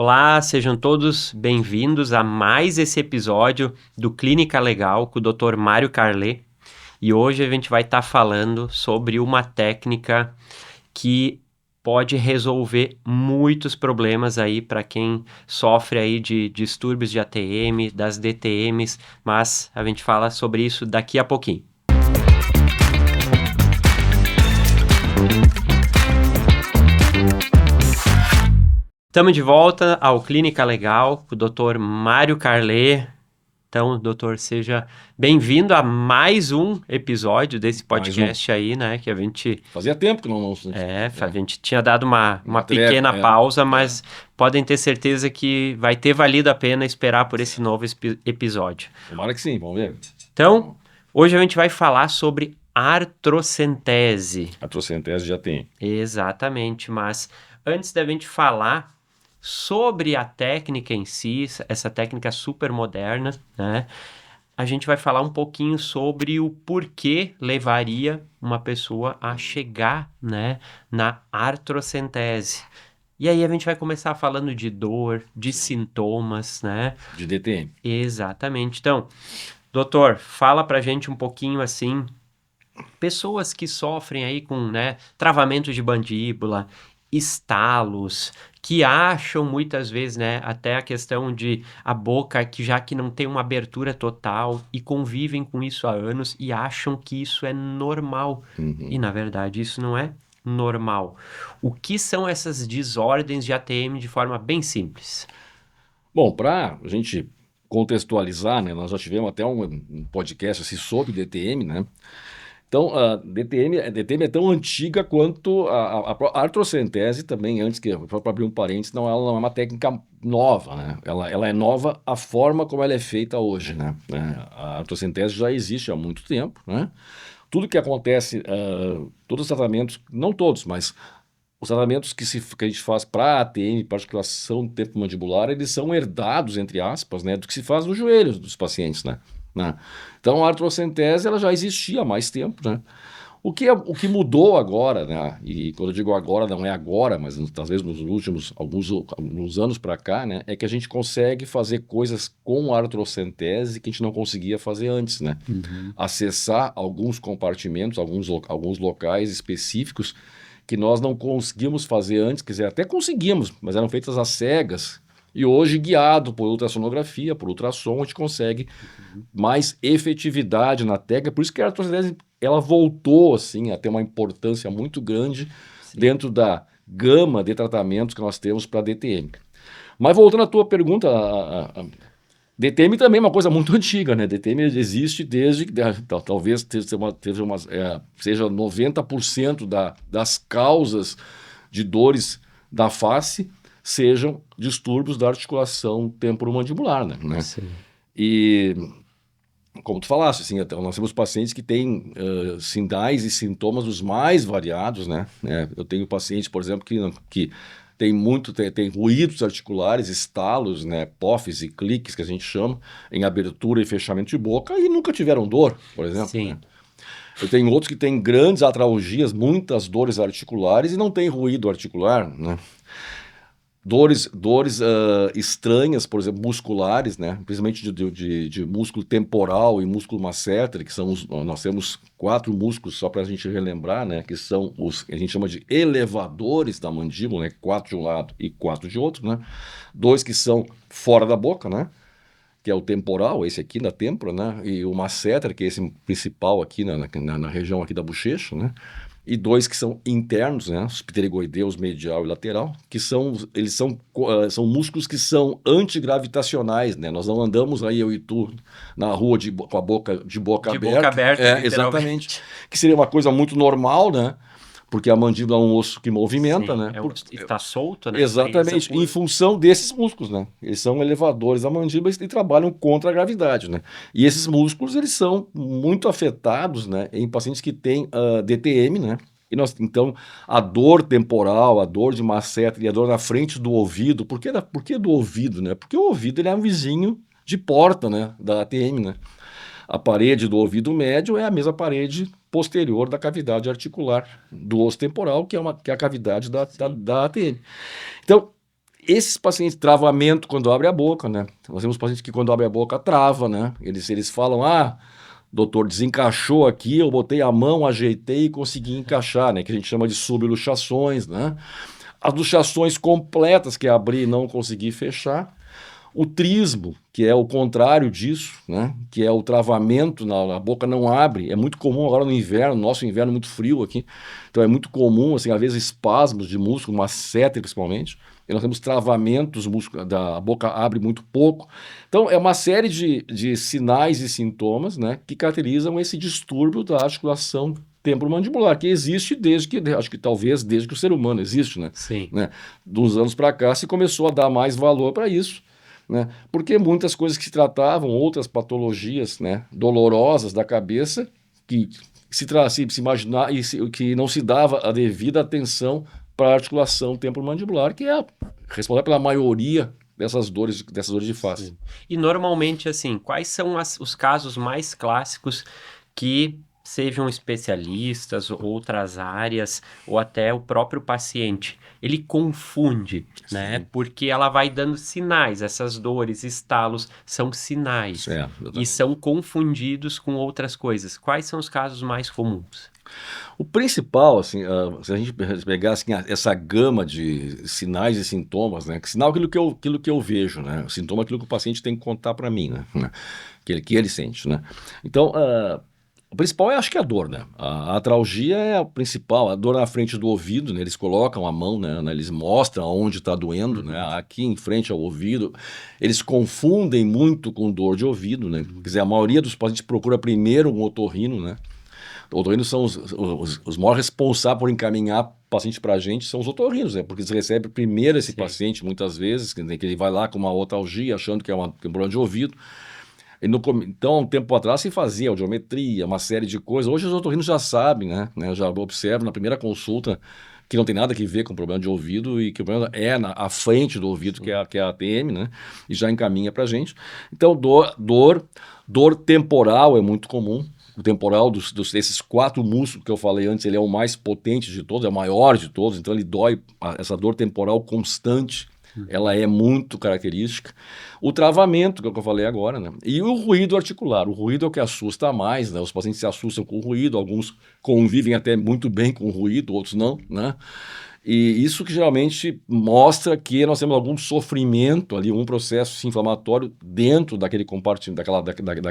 Olá, sejam todos bem-vindos a mais esse episódio do Clínica Legal com o Dr. Mário Carlet. E hoje a gente vai estar falando sobre uma técnica que pode resolver muitos problemas aí para quem sofre aí de distúrbios de ATM, das DTMs, mas a gente fala sobre isso daqui a pouquinho. Estamos de volta ao Clínica Legal com o Dr. Mário Carlet. Então, doutor, seja bem-vindo a mais um episódio desse podcast aí, né? Que a gente... Fazia tempo que não... a gente tinha dado uma pequena pausa, mas podem ter certeza que vai ter valido a pena esperar por esse novo episódio. Tomara que sim, vamos ver. Então, hoje a gente vai falar sobre artrocentese. Artrocentese já tem. Exatamente, mas antes da gente falar sobre a técnica em si, essa técnica super moderna, né? A gente vai falar um pouquinho sobre o porquê levaria uma pessoa a chegar, né, na artrocentese. E aí a gente vai começar falando de dor, de sintomas, né? De DTM. Exatamente. Então, doutor, fala pra gente um pouquinho assim, pessoas que sofrem aí com, né, travamento de mandíbula, estalos, que acham muitas vezes, né, até a questão de a boca que já que não tem uma abertura total e convivem com isso há anos e acham que isso é normal. E na verdade isso não é normal. O que são essas desordens de ATM de forma bem simples? Bom, para a gente contextualizar, né, nós já tivemos até um podcast assim, sobre DTM, né? Então, a DTM é tão antiga quanto a artrocentese também, antes que, para abrir um parênteses, ela não é uma técnica nova, né? Ela é nova a forma como ela é feita hoje, né? A artrocentese já existe há muito tempo, né? Tudo que acontece, todos os tratamentos, não todos, mas os tratamentos que a gente faz para ATM, para articulação do tempo mandibular, eles são herdados, entre aspas, né, do que se faz nos joelhos dos pacientes, né? Então, a artrocentese ela já existia há mais tempo, né? O que mudou agora, né? E quando eu digo agora, não é agora, mas talvez nos últimos alguns anos para cá, né? É que a gente consegue fazer coisas com a artrocentese que a gente não conseguia fazer antes, né? Acessar alguns compartimentos, alguns locais específicos que nós não conseguimos fazer antes, quer dizer, até conseguimos, mas eram feitas às cegas. E hoje, guiado por ultrassonografia, por ultrassom, a gente consegue mais efetividade na técnica. Por isso que a artrocentese ela voltou assim, a ter uma importância muito grande dentro da gama de tratamentos que nós temos para DTM. Mas voltando à tua pergunta, DTM também é uma coisa muito antiga, né? DTM existe desde, talvez seja 90% das causas de dores da face sejam distúrbios da articulação temporomandibular, né? Sim. E, como tu falaste, assim, nós temos pacientes que têm sinais e sintomas os mais variados, né? Eu tenho pacientes, por exemplo, que tem ruídos articulares, estalos, né, pofes e cliques, que a gente chama, em abertura e fechamento de boca, e nunca tiveram dor, por exemplo. Sim. Né? Eu tenho outros que têm grandes atralgias, muitas dores articulares, e não tem ruído articular, né? Dores estranhas, por exemplo, musculares, né? Principalmente de músculo temporal e músculo masseter, que são nós temos 4 músculos, só para a gente relembrar, né? Que são os que a gente chama de elevadores da mandíbula, né? 4 de um lado e 4 de outro, né? 2 que são fora da boca, né? Que é o temporal, esse aqui da têmpora, né? E o masseter, que é esse principal aqui na região aqui da bochecha, né? E 2 que são internos, né? Os pterigoideus medial e lateral, que são músculos que são antigravitacionais, né? Nós não andamos aí, eu e tu, na rua com a boca de boca aberta. Boca aberta, exatamente. Que seria uma coisa muito normal, né? Porque a mandíbula é um osso que movimenta, Sim, né? Está solto, né? Exatamente, em função desses músculos, né? Eles são elevadores da mandíbula e trabalham contra a gravidade, né? E esses músculos, eles são muito afetados, né? Em pacientes que têm DTM, né? Então, a dor temporal, a dor de masseter e a dor na frente do ouvido, por que do ouvido, né? Porque o ouvido ele é um vizinho de porta, né? Da ATM, né? A parede do ouvido médio é a mesma parede posterior da cavidade articular do osso temporal, que é a cavidade da ATM. Então, esses pacientes, travamento quando abre a boca, né? Nós temos pacientes que quando abre a boca trava, né? Eles falam, doutor, desencaixou aqui, eu botei a mão, ajeitei e consegui encaixar, né? Que a gente chama de subluxações, né? As luxações completas, que é abrir e não conseguir fechar. O trismo, que é o contrário disso, né? Que é o travamento, a boca não abre. É muito comum agora no inverno, nosso inverno é muito frio aqui, então é muito comum, assim, às vezes espasmos de músculo, masseter principalmente, e nós temos travamentos, a boca abre muito pouco. Então é uma série de sinais e sintomas, né, que caracterizam esse distúrbio da articulação temporomandibular, que existe acho que talvez desde que o ser humano existe, né? Sim. Né? De uns anos para cá se começou a dar mais valor para isso, né? Porque muitas coisas que se tratavam, outras patologias, né, dolorosas da cabeça, que se imaginar que não se dava a devida atenção para a articulação temporomandibular, que é responsável pela maioria dessas dores de face. Sim. E normalmente, assim, quais são os casos mais clássicos que sejam especialistas, outras áreas, ou até o próprio paciente, ele confunde, né? Sim. Porque ela vai dando sinais, essas dores, estalos, são sinais. E são confundidos com outras coisas. Quais são os casos mais comuns? O principal, assim, se a gente pegar assim, essa gama de sinais e sintomas, né? Que sinal é aquilo que eu vejo, né? O sintoma é aquilo que o paciente tem que contar para mim, né? Que ele sente, né? Então, o principal acho que é a dor, né? A atralgia é a principal, a dor na frente do ouvido, né? Eles colocam a mão, né? Eles mostram onde está doendo, né? Aqui em frente ao ouvido. Eles confundem muito com dor de ouvido, né? Quer dizer, a maioria dos pacientes procura primeiro um otorrino, né? Otorrinos são os maiores responsáveis por encaminhar paciente para a gente, são os otorrinos, né? Porque eles recebem primeiro esse paciente, muitas vezes, que ele vai lá com uma otalgia, achando que é um problema de ouvido. Então, há um tempo atrás se fazia audiometria, uma série de coisas. Hoje os otorrinos já sabem, né? Já observam na primeira consulta que não tem nada a ver com problema de ouvido e que o problema é à frente do ouvido, que é a ATM, né? E já encaminha para a gente. Então, dor temporal é muito comum. O temporal desses 4 músculos que eu falei antes, ele é o mais potente de todos, é o maior de todos, então ele dói, essa dor temporal constante, ela é muito característica. O travamento, que é o que eu falei agora, né? E o ruído articular. O ruído é o que assusta mais, né? Os pacientes se assustam com o ruído, alguns convivem até muito bem com o ruído, outros não, né? E isso que geralmente mostra que nós temos algum sofrimento ali, um processo inflamatório dentro daquele compartimento,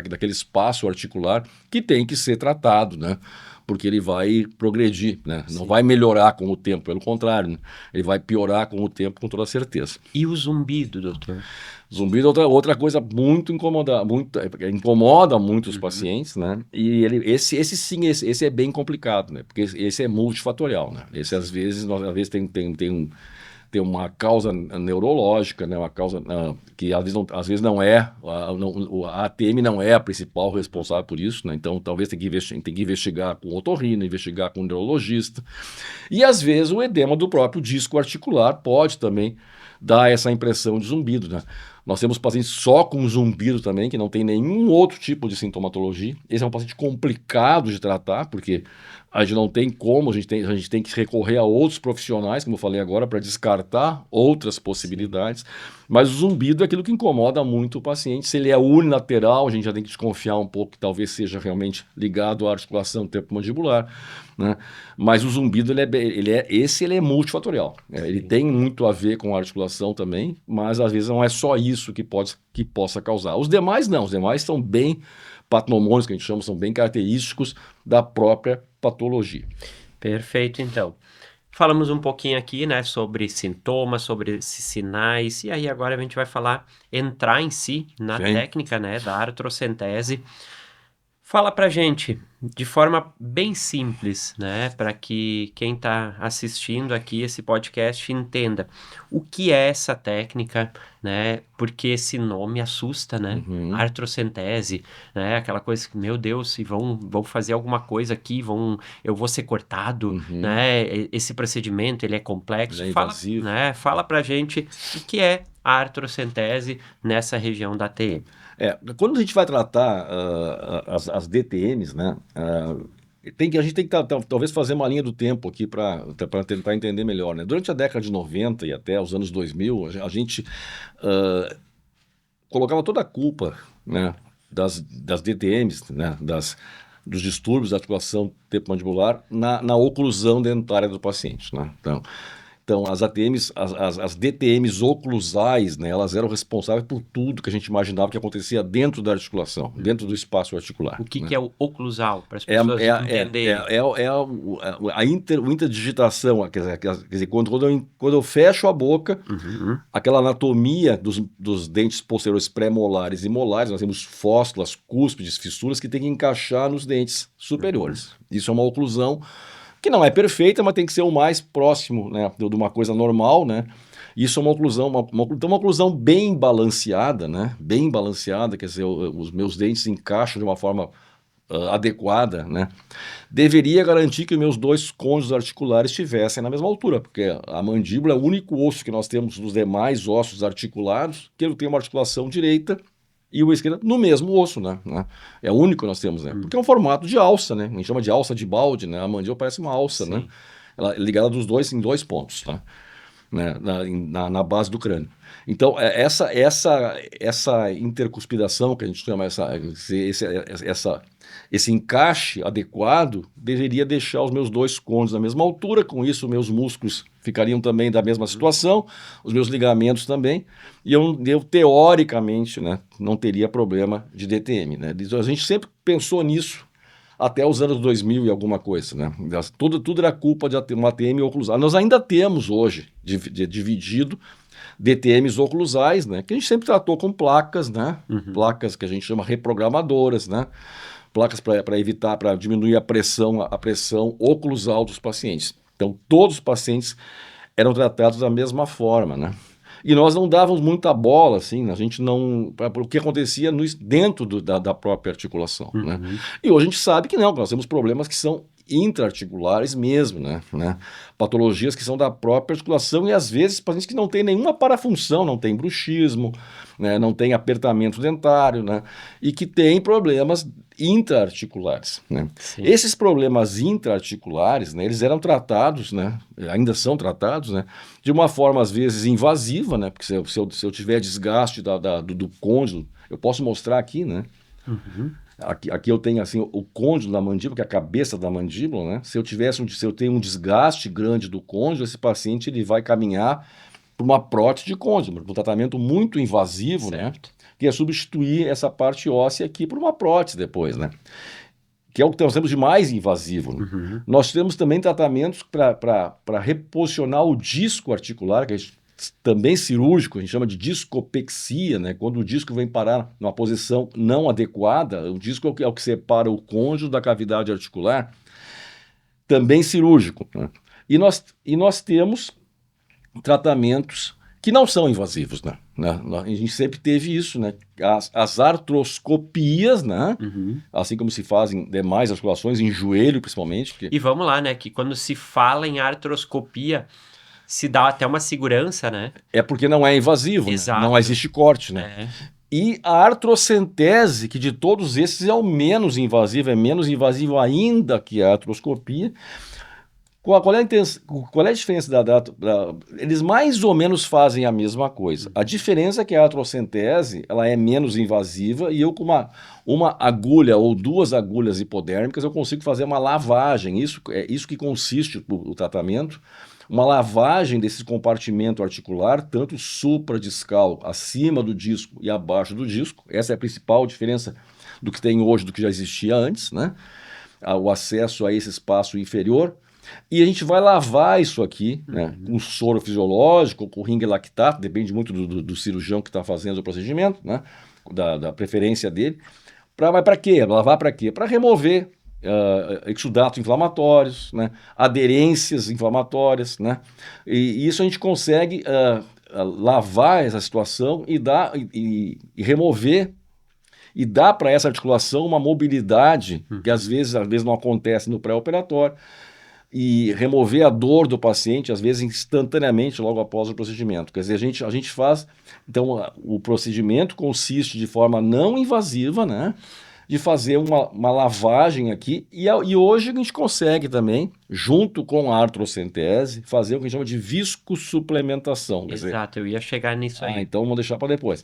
daquele espaço articular que tem que ser tratado, né? Porque ele vai progredir, né? Não vai melhorar com o tempo, pelo contrário, né? Ele vai piorar com o tempo, com toda certeza. E o zumbido, doutor? Zumbido é outra coisa muito incomoda muito os pacientes, né? E esse é bem complicado, né? Porque esse é multifatorial, né? Esse às vezes tem uma causa neurológica, né? Uma causa que às vezes não é, a ATM não é a principal responsável por isso, né? Então talvez tem que investigar com o otorrino, investigar com o neurologista. E às vezes o edema do próprio disco articular pode também dar essa impressão de zumbido, né? Nós temos pacientes só com zumbido também, que não tem nenhum outro tipo de sintomatologia. Esse é um paciente complicado de tratar, porque a gente não tem como, a gente tem que recorrer a outros profissionais, como eu falei agora, para descartar outras possibilidades. Mas o zumbido é aquilo que incomoda muito o paciente. Se ele é unilateral, a gente já tem que desconfiar um pouco que talvez seja realmente ligado à articulação temporomandibular, né? Mas o zumbido, ele é multifatorial. Ele tem muito a ver com a articulação também, mas às vezes não é só isso que possa causar. Os demais não, os demais são bem patognomônicos, que a gente chama, são bem característicos da própria patologia. Perfeito, então. Falamos um pouquinho aqui, né, sobre sintomas, sobre esses sinais, e aí agora a gente vai entrar em si na técnica, né, da artrocentese. Fala pra gente, de forma bem simples, né, para que quem está assistindo aqui esse podcast entenda o que é essa técnica, né, porque esse nome assusta, né, artrocentese, né, aquela coisa que, meu Deus, se vão fazer alguma coisa aqui, eu vou ser cortado, né, esse procedimento, ele é complexo. Ele é invasivo. Fala pra gente o que é a artrocentese nessa região da TM. Quando a gente vai tratar as DTMs, né, A gente tem que talvez fazer uma linha do tempo aqui para tentar entender melhor, né? Durante a década de 90 e até os anos 2000, a gente colocava toda a culpa, né, das DTMs, né, dos distúrbios da articulação temporomandibular na oclusão dentária do paciente, né? Então, as ATMs, as DTMs oclusais, né, elas eram responsáveis por tudo que a gente imaginava que acontecia dentro da articulação, dentro do espaço articular. O que, né? que é o oclusal, para as É, pessoas é, é, entenderem? a interdigitação, quer dizer, quando eu fecho a boca, Uhum. aquela anatomia dos dentes posteriores pré-molares e molares, nós temos fósculas, cúspides, fissuras que tem que encaixar nos dentes superiores. Isso é uma oclusão que não é perfeita, mas tem que ser o mais próximo, né, de uma coisa normal, né? Isso é uma oclusão, uma oclusão bem balanceada, né? Bem balanceada, quer dizer, os meus dentes encaixam de uma forma adequada, né? Deveria garantir que meus dois cônjuges articulares estivessem na mesma altura, porque a mandíbula é o único osso que nós temos dos demais ossos articulados que ele tem uma articulação direita e o esquerda no mesmo osso, né? É o único que nós temos, né? Porque é um formato de alça, né? A gente chama de alça de balde, né? A mandíbula parece uma alça, Sim. né? Ela é ligada dos dois em dois pontos, tá? Né? Na base do crânio. Então, essa intercuspidação que a gente chama, esse encaixe adequado, deveria deixar os meus dois cônjuges na mesma altura, com isso meus músculos ficariam também da mesma situação, os meus ligamentos também, e eu teoricamente, né, não teria problema de DTM. Né? A gente sempre pensou nisso até os anos 2000 e alguma coisa, né? Tudo era culpa de uma ATM oclusal. Nós ainda temos hoje dividido DTMs oclusais, né? Que a gente sempre tratou com placas, né? Placas que a gente chama reprogramadoras, né? Placas para diminuir a pressão oclusal dos pacientes. Então, todos os pacientes eram tratados da mesma forma, né? E nós não dávamos muita bola, assim, a gente não. Para o que acontecia dentro da própria articulação. Né? E hoje a gente sabe que não, que nós temos problemas que são intraarticulares mesmo, né? Patologias que são da própria articulação e às vezes pacientes que não têm nenhuma parafunção, não tem bruxismo, né? Não tem apertamento dentário, né? E que têm problemas intraarticulares, né? Esses problemas intraarticulares, né, eles eram tratados, né, ainda são tratados, né, de uma forma às vezes invasiva, né, porque se eu tiver desgaste do côndilo, eu posso mostrar aqui, né, aqui eu tenho assim o côndilo da mandíbula, que é a cabeça da mandíbula, né, se eu tenho um desgaste grande do côndilo, esse paciente ele vai caminhar para uma prótese de côndilo, um tratamento muito invasivo, né, que é substituir essa parte óssea aqui por uma prótese depois, né? Que é o que nós temos de mais invasivo. Né? Nós temos também tratamentos para reposicionar o disco articular, que é também cirúrgico, a gente chama de discopexia, né? Quando o disco vem parar numa posição não adequada, o disco é o que separa o cônjuge da cavidade articular, também cirúrgico. Né? E nós temos tratamentos que não são invasivos, né? A gente sempre teve isso, né? As artroscopias, né? Assim como se fazem demais articulações, em joelho principalmente. E vamos lá, né? Que quando se fala em artroscopia, se dá até uma segurança, né? É porque não é invasivo, Exato. Né? Não existe corte, né? E a artrocentese, que de todos esses é o menos invasivo, é menos invasivo ainda que a artroscopia. Qual é a diferença eles mais ou menos fazem a mesma coisa. A diferença é que a artrocentese ela é menos invasiva e eu com uma agulha ou duas agulhas hipodérmicas eu consigo fazer uma lavagem. Isso que consiste o tratamento. Uma lavagem desse compartimento articular, tanto supradiscal, acima do disco e abaixo do disco. Essa é a principal diferença do que tem hoje do que já existia antes, né? O acesso a esse espaço inferior. E a gente vai lavar isso aqui, né, com soro fisiológico, com ring lactato, depende muito do cirurgião que está fazendo o procedimento, né, da preferência dele. Mas para quê? Lavar para quê? Para remover exudatos inflamatórios, né, aderências inflamatórias, né, e isso a gente consegue lavar essa situação e remover e dar para essa articulação uma mobilidade que às vezes não acontece no pré-operatório. E remover a dor do paciente, às vezes instantaneamente, logo após o procedimento. Quer dizer, a gente faz... Então, o procedimento consiste de forma não invasiva, né? de fazer uma lavagem aqui, e hoje a gente consegue também, junto com a artrocentese, fazer o que a gente chama de viscosuplementação. Quer dizer, Exato, eu ia chegar nisso aí. então vamos deixar para depois.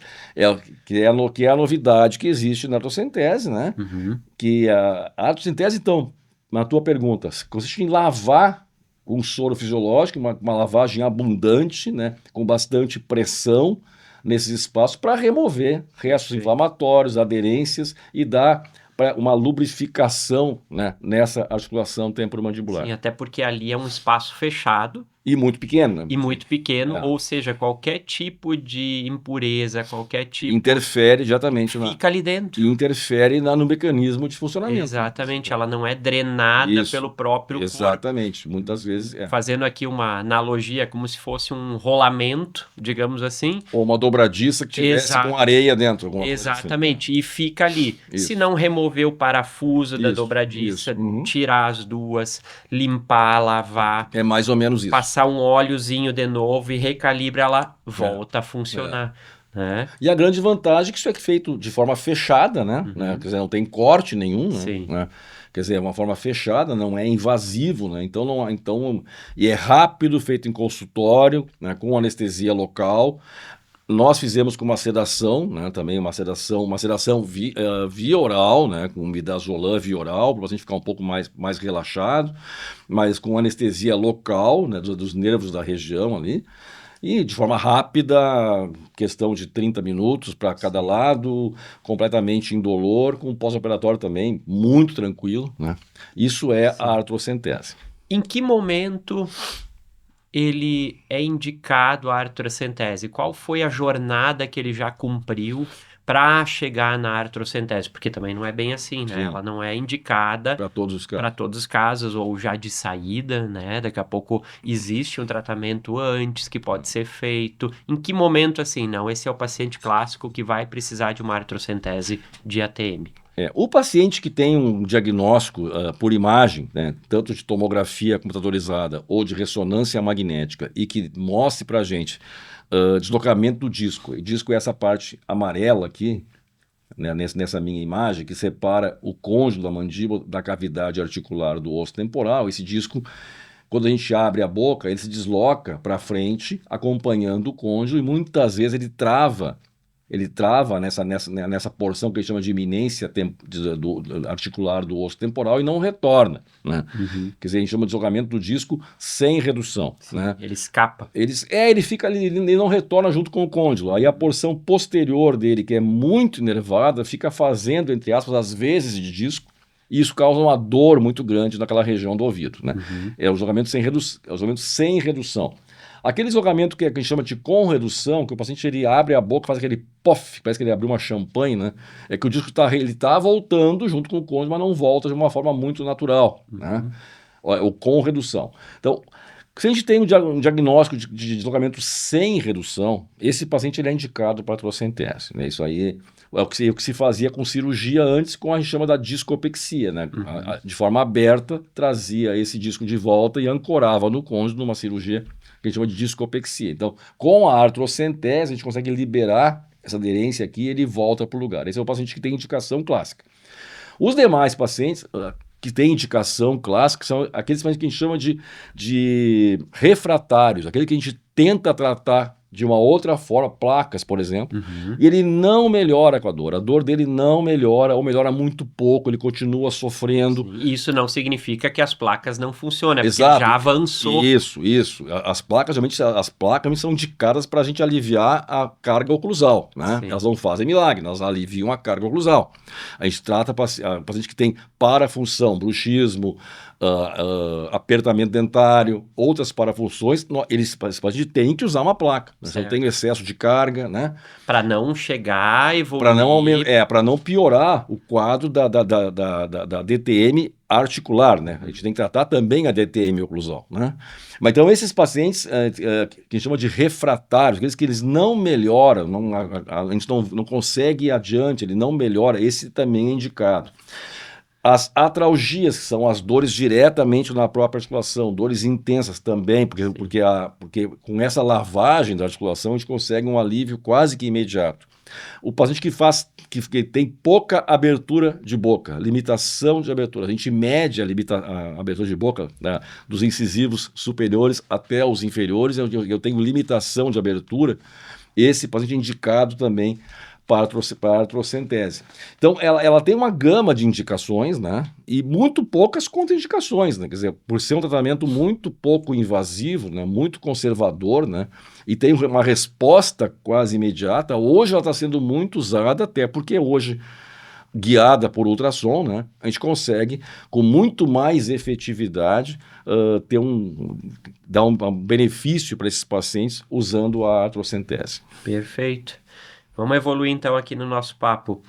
Que é a novidade que existe na artrocentese, né? Uhum. Que a artrocentese, então, na tua pergunta, consiste em lavar com soro fisiológico, uma lavagem abundante, né? Com bastante pressão nesses espaços para remover restos Sim. inflamatórios, aderências e dar uma lubrificação, né, nessa articulação temporomandibular. Sim, até porque ali é um espaço fechado E muito pequeno, né? e muito pequeno, É. ou seja, qualquer tipo de impureza, qualquer tipo Interfere diretamente fica ali dentro. e interfere no mecanismo de funcionamento. Exatamente, ela não é drenada Isso, pelo próprio corpo. exatamente. Muitas vezes é. Fazendo aqui uma analogia, como se fosse um rolamento, digamos assim. Ou uma dobradiça que tivesse Exato. com areia dentro. Alguma coisa assim. Exatamente, e fica ali. Isso. Se não remover o parafuso da Isso, dobradiça, isso. Uhum. tirar as duas, limpar, lavar, É mais ou menos isso. passar um óleozinho de novo e recalibra, ela volta a funcionar. Né? E a grande vantagem é que isso é feito de forma fechada, né? Uhum. Quer dizer, não tem corte nenhum, Sim. né? Quer dizer, é uma forma fechada, não é invasivo, né? E é rápido, feito em consultório, né? Com anestesia local. Nós fizemos com uma sedação, né? Também uma sedação via oral, né? Com midazolam via oral, para o paciente ficar um pouco mais relaxado, mas com anestesia local, né? Dos nervos da região ali. E de forma rápida, questão de 30 minutos para cada lado, completamente indolor, com pós-operatório também muito tranquilo, né? Isso é a artrocentese. Em que momento ele é indicado a artrocentese? Qual foi a jornada que ele já cumpriu para chegar na artrocentese? Porque também não é bem assim, né? Sim. Ela não é indicada Para todos os casos. para todos os casos, ou já de saída, né? Daqui a pouco existe um tratamento antes que pode ser feito. Em que momento, assim, não? Esse é o paciente clássico que vai precisar de uma artrocentese de ATM. O paciente que tem um diagnóstico por imagem, né, tanto de tomografia computadorizada ou de ressonância magnética, e que mostre para a gente deslocamento do disco, e disco é essa parte amarela aqui, né, nessa minha imagem, que separa o côndilo da mandíbula da cavidade articular do osso temporal. Esse disco, quando a gente abre a boca, ele se desloca para frente, acompanhando o côndilo, e muitas vezes ele trava nessa porção que a gente chama de iminência articular do osso temporal e não retorna, né? Uhum. Quer dizer, a gente chama de deslocamento do disco sem redução. Sim, né? ele escapa. Ele fica ali, ele não retorna junto com o côndilo. Aí a porção posterior dele, que é muito inervada, fica fazendo, entre aspas, as vezes de disco, e isso causa uma dor muito grande naquela região do ouvido. Né? Uhum. É o deslocamento sem redução. Aquele deslocamento que a gente chama de com redução, que o paciente ele abre a boca, faz aquele pof, parece que ele abriu uma champanhe, né? É que o disco está voltando junto com o côndilo, mas não volta de uma forma muito natural, né? O com redução. Então, se a gente tem um diagnóstico de deslocamento sem redução, esse paciente ele é indicado para artrocentese, né? Isso aí é o que se fazia com cirurgia antes, com a gente chama da discopexia, né? De forma aberta, trazia esse disco de volta e ancorava no côndilo numa cirurgia que a gente chama de discopexia. Então, com a artrocentese, a gente consegue liberar essa aderência aqui e ele volta para o lugar. Esse é o paciente que tem indicação clássica. Os demais pacientes que têm indicação clássica são aqueles pacientes que a gente chama de refratários, aquele que a gente tenta tratar de uma outra forma, placas, por exemplo, e ele não melhora com a dor dele não melhora, ou melhora muito pouco, ele continua sofrendo. Sim, isso não significa que as placas não funcionam, porque Exato. já avançou. Isso. As placas realmente são indicadas para a gente aliviar a carga oclusal, né? Sim. Elas não fazem milagre, elas aliviam a carga oclusal. A gente trata paciente que tem parafunção, bruxismo, apertamento dentário, outras parafunções, esse paciente tem que usar uma placa, né? Se não tem excesso de carga, né? Para não chegar e evoluir. Para não piorar o quadro da DTM articular, né? A gente tem que tratar também a DTM oclusal, né? Mas então esses pacientes que a gente chama de refratários, aqueles que eles não melhoram, a gente não consegue ir adiante, ele não melhora, esse também é indicado. As atralgias, que são as dores diretamente na própria articulação, dores intensas também, porque com essa lavagem da articulação a gente consegue um alívio quase que imediato. O paciente que tem pouca abertura de boca, limitação de abertura. A gente mede a abertura de boca, né, dos incisivos superiores até os inferiores. Eu tenho limitação de abertura. Esse paciente é indicado também para a artrocentese. Então, ela tem uma gama de indicações, né? E muito poucas contraindicações, né? Quer dizer, por ser um tratamento muito pouco invasivo, né? Muito conservador, né? E tem uma resposta quase imediata. Hoje ela está sendo muito usada, até porque hoje, guiada por ultrassom, né? A gente consegue, com muito mais efetividade, dar um benefício para esses pacientes usando a artrocentese. Perfeito. Vamos evoluir então aqui no nosso papo.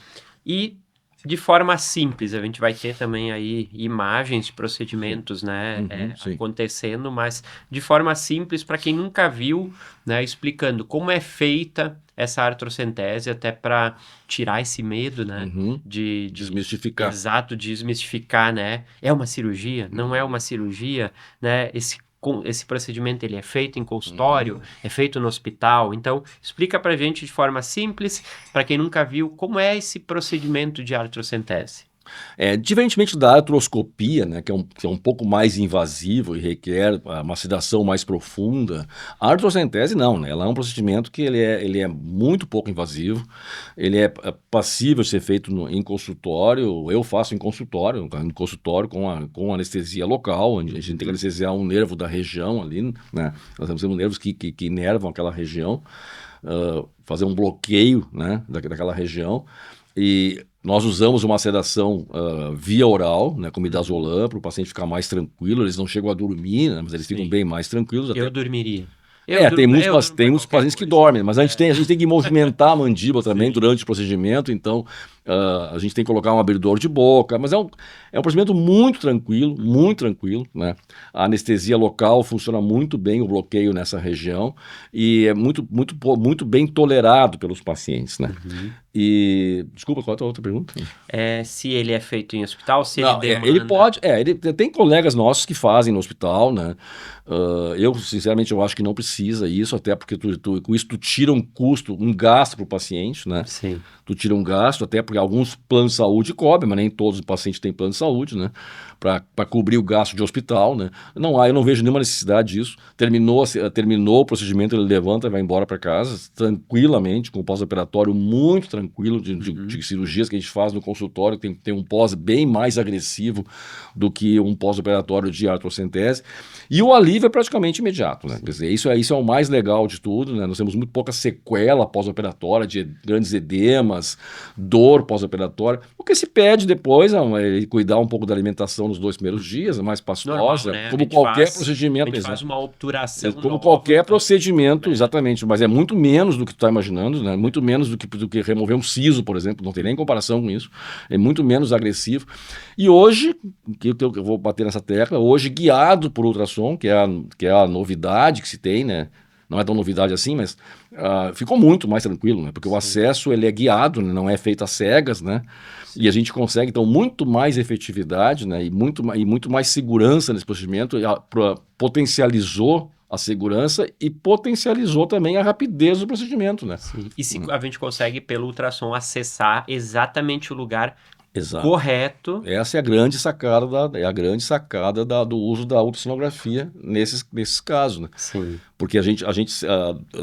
E de forma simples, a gente vai ter também aí imagens de procedimentos, né, acontecendo, mas de forma simples para quem nunca viu, né, explicando como é feita essa artrocentese, até para tirar esse medo, né, de desmistificar. Exato, desmistificar, né? É uma cirurgia? Não é uma cirurgia, né? Esse procedimento ele é feito em consultório, é feito no hospital. Então, explica pra gente de forma simples, para quem nunca viu, como é esse procedimento de artrocentese. Diferentemente da artroscopia, né, que é um pouco mais invasivo e requer uma sedação mais profunda, a artrocentese não, né, ela é um procedimento que ele é muito pouco invasivo, ele é passível de ser feito em consultório. Eu faço em consultório com anestesia local, onde a gente tem que anestesiar um nervo da região ali, né, nós temos nervos que inervam aquela região, fazer um bloqueio, né, daquela região. E nós usamos uma sedação via oral, né, com midazolam, para o paciente ficar mais tranquilo. Eles não chegam a dormir, né, mas eles ficam bem mais tranquilos. Eu dormiria. Tem muitos pacientes que dormem, mas a gente tem que movimentar a mandíbula também durante o procedimento, então a gente tem que colocar um abridor de boca, mas é um procedimento muito tranquilo, né? A anestesia local funciona muito bem, o bloqueio nessa região, e é muito bem tolerado pelos pacientes, né? E, desculpa, qual é a outra pergunta? Se ele é feito em hospital, se Não, ele demanda... ele pode, tem colegas nossos que fazem no hospital, né? Eu, sinceramente, eu acho que não precisa isso, até porque com isso tu tira um custo, um gasto para o paciente, né? Sim. Tu tira um gasto, até porque alguns planos de saúde cobrem, mas nem todos os pacientes têm plano de saúde, né? Para cobrir o gasto de hospital, né? Eu não vejo nenhuma necessidade disso. Terminou o procedimento, ele levanta e vai embora para casa, tranquilamente, com o pós-operatório muito tranquilo, de cirurgias que a gente faz no consultório, que tem um pós bem mais agressivo do que um pós-operatório de artrocentese. E o alívio é praticamente imediato, né? Quer dizer, isso é o mais legal de tudo, né? Nós temos muito pouca sequela pós-operatória, de grandes edemas, dor pós-operatória. O que se pede depois é cuidar um pouco da alimentação nos 2 primeiros dias, mais pastosa, Normal, né? como qualquer procedimento. A gente faz uma obturação como qualquer procedimento, exatamente, mas é muito menos do que tu está imaginando, né? Muito menos do que remover um siso, por exemplo, não tem nem comparação com isso, é muito menos agressivo. E hoje, que eu vou bater nessa tecla, hoje guiado por ultrassom, que é a novidade que se tem, né? Não é tão novidade assim, mas ficou muito mais tranquilo, né? Porque o acesso ele é guiado, né? Não é feito às cegas, né? E a gente consegue, então, muito mais efetividade, né? E muito mais segurança nesse procedimento, potencializou a segurança e potencializou também a rapidez do procedimento, né? Sim. E se a gente consegue, pelo ultrassom, acessar exatamente o lugar Exato. correto. Essa é a grande sacada do uso da ultrassonografia nesses casos, né? Sim. Porque a gente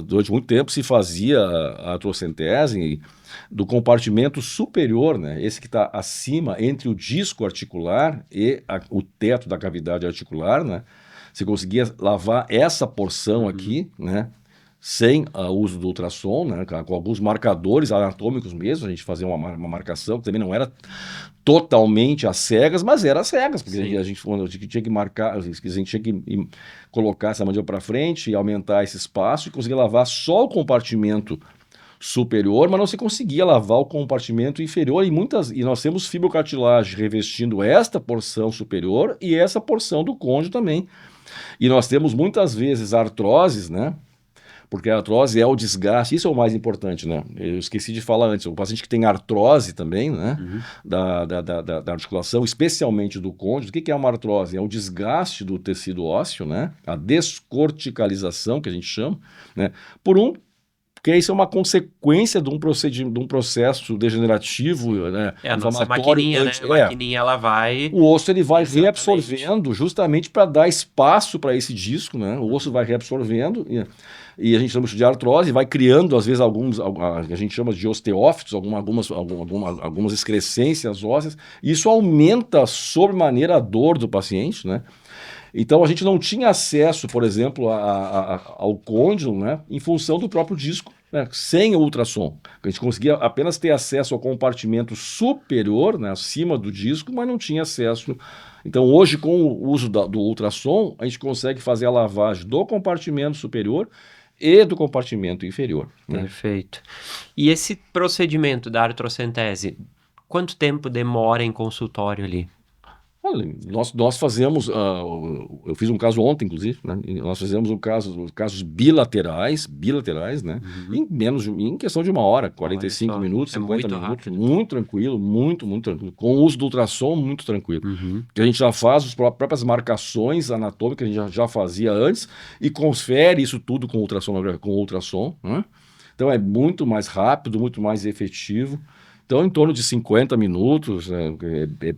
durante muito tempo se fazia a artrocentese do compartimento superior, né? Esse que está acima entre o disco articular e o teto da cavidade articular, né? Você conseguia lavar essa porção aqui, né? Sem o uso do ultrassom, né, com alguns marcadores anatômicos mesmo, a gente fazia uma marcação que também não era totalmente às cegas, mas era às cegas, porque a gente tinha que marcar, a gente tinha que colocar essa mandíbula para frente e aumentar esse espaço e conseguir lavar só o compartimento superior, mas não se conseguia lavar o compartimento inferior, e nós temos fibrocartilagem revestindo esta porção superior e essa porção do côndilo também. E nós temos muitas vezes artroses, né? Porque a artrose é o desgaste, isso é o mais importante, né? Eu esqueci de falar antes, o paciente que tem artrose também, né? Da articulação, especialmente do côndilo, o que é uma artrose? É o desgaste do tecido ósseo, né? A descorticalização, que a gente chama, né? Por um porque isso é uma consequência de um processo degenerativo, né, É a nossa inflamatório. maquininha, né? A maquininha, ela vai... O osso ele vai Exatamente. reabsorvendo justamente para dar espaço para esse disco, né? O osso vai reabsorvendo e a gente chama isso de artrose, vai criando às vezes a gente chama de osteófitos, algumas excrescências ósseas, e isso aumenta sobremaneira a dor do paciente, né? Então a gente não tinha acesso, por exemplo, ao côndilo, né, em função do próprio disco, né, sem o ultrassom. A gente conseguia apenas ter acesso ao compartimento superior, né, acima do disco, mas não tinha acesso. Então hoje, com o uso do ultrassom, a gente consegue fazer a lavagem do compartimento superior e do compartimento inferior, né? Perfeito. E esse procedimento da artrocentese, quanto tempo demora em consultório ali? Olha, nós fazemos, eu fiz um caso ontem, inclusive, né? E nós fizemos casos bilaterais, né? Em questão de 1 hora, 45 minutos, É 50 muito minutos, rápido. muito tranquilo, muito tranquilo. Com o uso do ultrassom, muito tranquilo. Que a gente já faz as próprias marcações anatômicas, a gente já fazia antes, e confere isso tudo com ultrassom, né? Então é muito mais rápido, muito mais efetivo. Então, em torno de 50 minutos,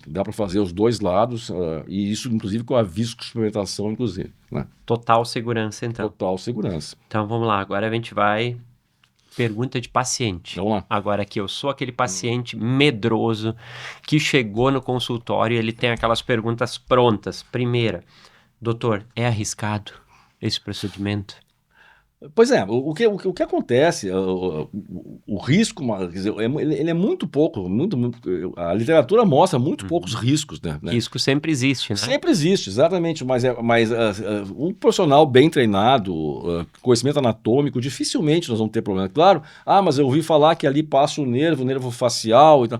dá para fazer os dois lados, e isso, inclusive, com a viscoexperimentação, inclusive, né? Total segurança, então. Total segurança. Então, vamos lá. Agora a gente vai... Pergunta de paciente. Vamos lá. Agora aqui, eu sou aquele paciente medroso que chegou no consultório e ele tem aquelas perguntas prontas. Primeira, doutor, é arriscado esse procedimento? Pois é, o que acontece, o risco, quer dizer, ele é muito pouco, a literatura mostra muito poucos riscos, né? Risco sempre existe, né? Sempre existe, exatamente, mas um profissional bem treinado, conhecimento anatômico, dificilmente nós vamos ter problema. Claro, mas eu ouvi falar que ali passa o nervo facial e tal.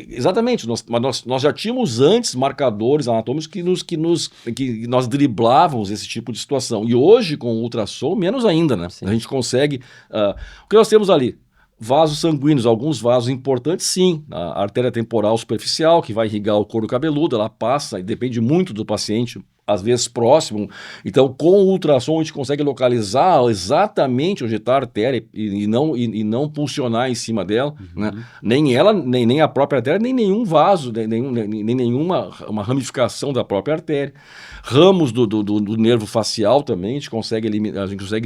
Exatamente, nós já tínhamos antes marcadores anatômicos que nós driblávamos esse tipo de situação. E hoje, com o ultrassom, menos ainda, né? Sim. A gente consegue... o que nós temos ali? Vasos sanguíneos, alguns vasos importantes, sim. A artéria temporal superficial, que vai irrigar o couro cabeludo, ela passa, e depende muito do paciente, às vezes próximo. Então, com o ultrassom, a gente consegue localizar exatamente onde está a artéria e não pulsionar em cima dela, né? Nem ela, nem a própria artéria, nem nenhum vaso, nem nenhuma uma ramificação da própria artéria. Ramos do nervo facial também, a gente consegue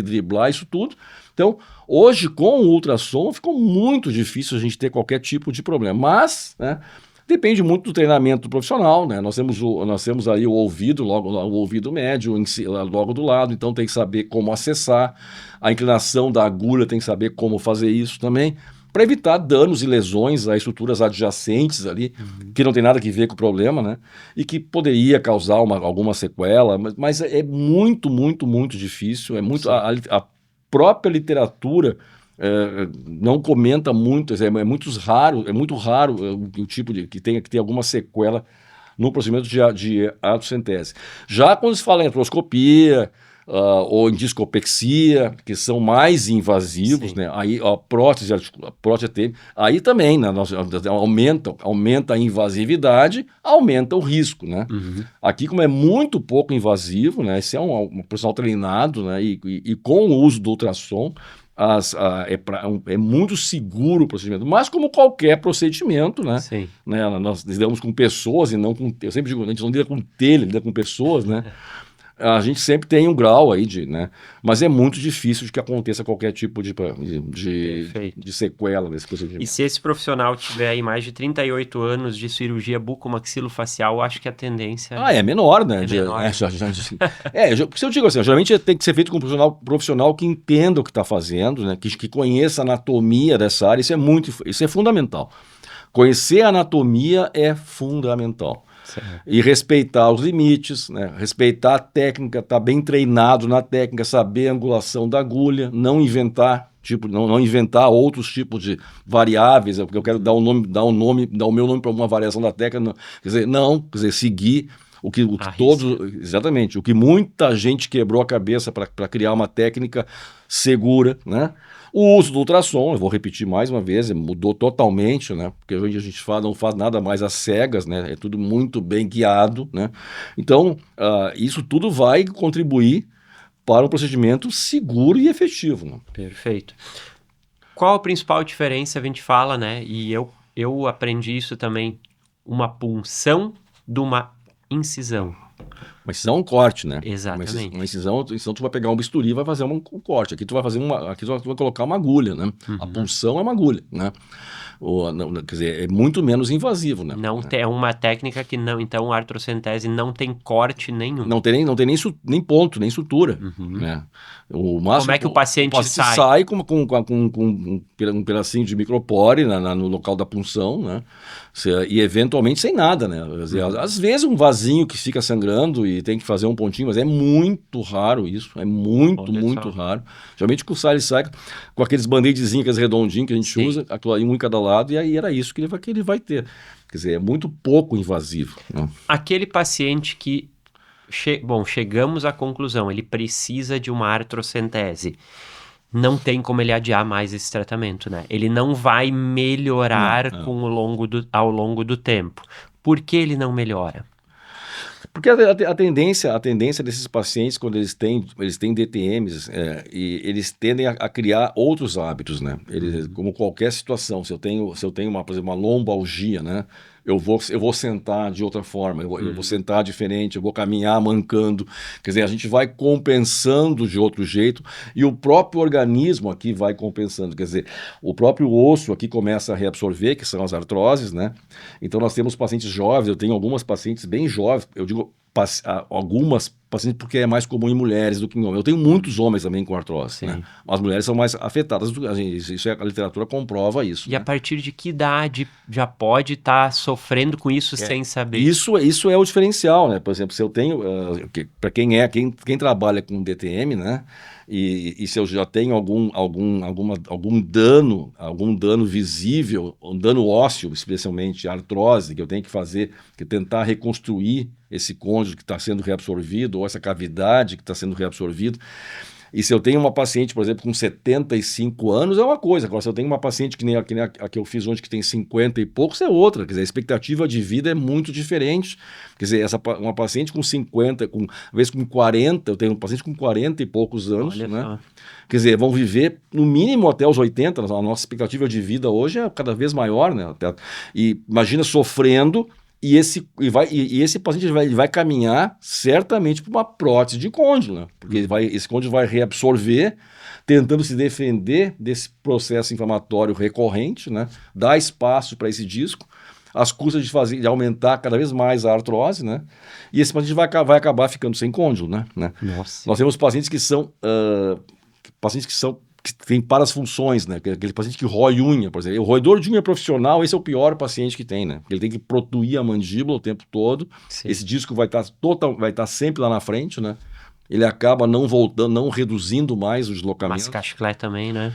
driblar isso tudo. Então, hoje, com o ultrassom, ficou muito difícil a gente ter qualquer tipo de problema. Mas, né, depende muito do treinamento do profissional, né? Nós temos aí o ouvido, o ouvido médio, logo do lado, então tem que saber como acessar. A inclinação da agulha tem que saber como fazer isso também, para evitar danos e lesões a estruturas adjacentes ali, que não tem nada a ver com o problema, né? E que poderia causar alguma sequela, mas é muito, muito, muito difícil. É muito a própria literatura não comenta muito, é muito raro o tipo que tenha alguma sequela no procedimento de artrocentese. Já quando se fala em artroscopia ou em discopexia, que são mais invasivos, né? Aí a prótese aí também, né? Aumenta a invasividade, aumenta o risco, né? Aqui, como é muito pouco invasivo, né? Esse é um profissional treinado, né? E com o uso do ultrassom, é muito seguro o procedimento, mas como qualquer procedimento, né? Sim. Nós lidamos com pessoas e não com... Eu sempre digo, a gente não lida com telha, lida com pessoas, né? A gente sempre tem um grau aí né? Mas é muito difícil de que aconteça qualquer tipo de sequela desse procedimento. E se esse profissional tiver aí mais de 38 anos de cirurgia bucomaxilofacial, eu acho que a tendência... é menor, né? É menor. Se eu digo assim, geralmente tem que ser feito com um profissional que entenda o que está fazendo, né? Que conheça a anatomia dessa área, isso é fundamental. Conhecer a anatomia é fundamental. Certo. E respeitar os limites, né? Respeitar a técnica, estar bem treinado na técnica, saber a angulação da agulha, não inventar outros tipos de variáveis, porque eu quero dar o meu nome para uma variação da técnica, quer dizer, seguir o que muita gente quebrou a cabeça para criar uma técnica segura, né? O uso do ultrassom, eu vou repetir mais uma vez, mudou totalmente, né? Porque hoje a gente não faz nada mais às cegas, né? É tudo muito bem guiado, né? Então, isso tudo vai contribuir para um procedimento seguro e efetivo, né? Perfeito. Qual a principal diferença, a gente fala, né? E eu aprendi isso também, uma punção de uma incisão. Uma incisão é um corte, né? Exatamente. Uma incisão tu vai pegar um bisturi e vai fazer um corte. Aqui tu vai fazer aqui tu vai colocar uma agulha, né? A punção é uma agulha, né? Quer dizer, é muito menos invasivo, né? Não é uma técnica que não, então a artrocentese não tem corte nenhum. Não tem nem ponto, nem sutura, né? O máximo, Como é que o paciente sai? sai com um pedacinho de micropore no local da punção, né? E eventualmente sem nada, né? Às vezes um vasinho que fica sangrando e tem que fazer um pontinho, mas é muito raro isso, é muito raro. Geralmente o ele sai com aqueles band-aidzinhos, aqueles redondinhos que a gente usa, aquilo aí, um em cada lado, e aí era isso que ele vai ter. Quer dizer, é muito pouco invasivo, né? Aquele paciente que, chegamos à conclusão, ele precisa de uma artrocentese. Não tem como ele adiar mais esse tratamento, né? Ele não vai melhorar ao longo do tempo. Por que ele não melhora? Porque a tendência desses pacientes, quando eles têm DTMs, e eles tendem a criar outros hábitos, né? Como qualquer situação, se eu tenho por exemplo, uma lombalgia, né? Eu vou sentar de outra forma, eu vou sentar diferente, eu vou caminhar mancando. Quer dizer, a gente vai compensando de outro jeito e o próprio organismo aqui vai compensando. Quer dizer, o próprio osso aqui começa a reabsorver, que são as artroses, né? Então nós temos pacientes jovens, eu tenho algumas pacientes bem jovens, eu digo algumas pacientes porque é mais comum em mulheres do que em homens. Eu tenho muitos homens também com artrose, né? As mulheres são mais afetadas, a literatura comprova isso. E a partir de que idade já pode estar sofrendo com isso sem saber? Isso é o diferencial, né? Por exemplo, se eu tenho, para quem trabalha com DTM, né? E se eu já tenho algum dano visível, um dano ósseo, especialmente artrose, que eu tenho que fazer, que tentar reconstruir esse côndilo que está sendo reabsorvido, ou essa cavidade que está sendo reabsorvida. E se eu tenho uma paciente, por exemplo, com 75 anos, é uma coisa. Agora, se eu tenho uma paciente que nem a que eu fiz ontem, que tem 50 e poucos, é outra. Quer dizer, a expectativa de vida é muito diferente. Quer dizer, uma paciente com 50, às vezes com 40, eu tenho um paciente com 40 e poucos anos, né? Quer dizer, vão viver no mínimo até os 80. A nossa expectativa de vida hoje é cada vez maior, né? E imagina sofrendo. E esse paciente ele vai caminhar certamente para uma prótese de côndilo, né? Porque esse côndilo vai reabsorver, tentando se defender desse processo inflamatório recorrente, né? Dar espaço para esse disco, às custas de aumentar cada vez mais a artrose, né? E esse paciente vai acabar ficando sem côndilo, né? Nossa. Nós temos pacientes que tem parasfunções, né? Aquele paciente que rói unha, por exemplo. O roedor de unha profissional, esse é o pior paciente que tem, né? Porque ele tem que protuir a mandíbula o tempo todo. Sim. Esse disco vai estar sempre lá na frente, né? Ele acaba não voltando, não reduzindo mais o deslocamento. Mascar chiclete também, né?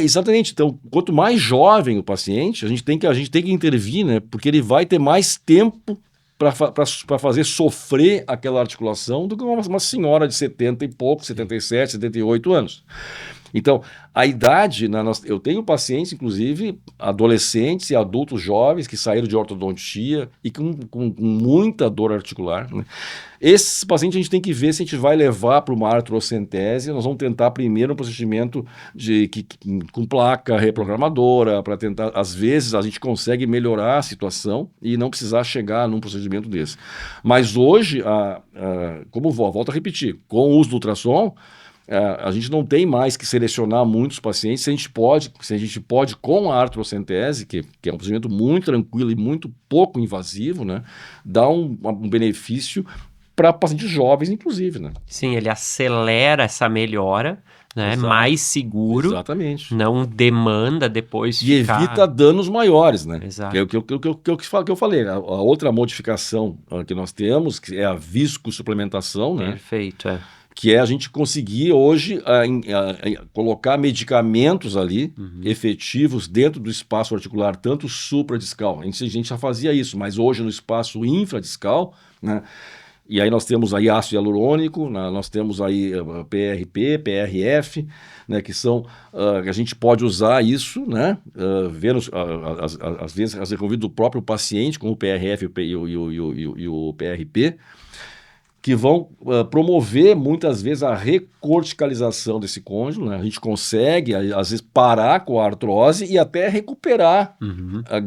Exatamente. Então, quanto mais jovem o paciente, a gente tem que intervir, né? Porque ele vai ter mais tempo para fazer sofrer aquela articulação do que uma senhora de 70 e pouco, 77, 78 anos. Então, a idade, eu tenho pacientes, inclusive, adolescentes e adultos jovens que saíram de ortodontia e com muita dor articular, né? Esses pacientes a gente tem que ver se a gente vai levar para uma artrocentese. Nós vamos tentar primeiro um procedimento com placa reprogramadora, para tentar, às vezes a gente consegue melhorar a situação e não precisar chegar num procedimento desse. Mas hoje, como volto a repetir, com o uso do ultrassom, a gente não tem mais que selecionar muitos pacientes. Se a gente pode com a artrocentese, que é um procedimento muito tranquilo e muito pouco invasivo, né, dar um benefício para pacientes jovens, inclusive, né? Sim, ele acelera essa melhora, né? Exato. Mais seguro. Exatamente. Não demanda depois e ficar... evita danos maiores, né? Exato. Que é o que eu falei. A outra modificação que nós temos, que é a viscosuplementação, né? Perfeito, que é a gente conseguir hoje colocar medicamentos ali efetivos dentro do espaço articular, tanto supradiscal. A gente já fazia isso, mas hoje no espaço infradiscal, né? E aí nós temos aí ácido hialurônico, nós temos aí PRP, PRF, né, que são, a gente pode usar isso, né, às vezes desenvolvido do próprio paciente, como o PRF e o PRP, que vão promover muitas vezes a recorticalização desse côndilo, né? A gente consegue, às vezes, parar com a artrose e até recuperar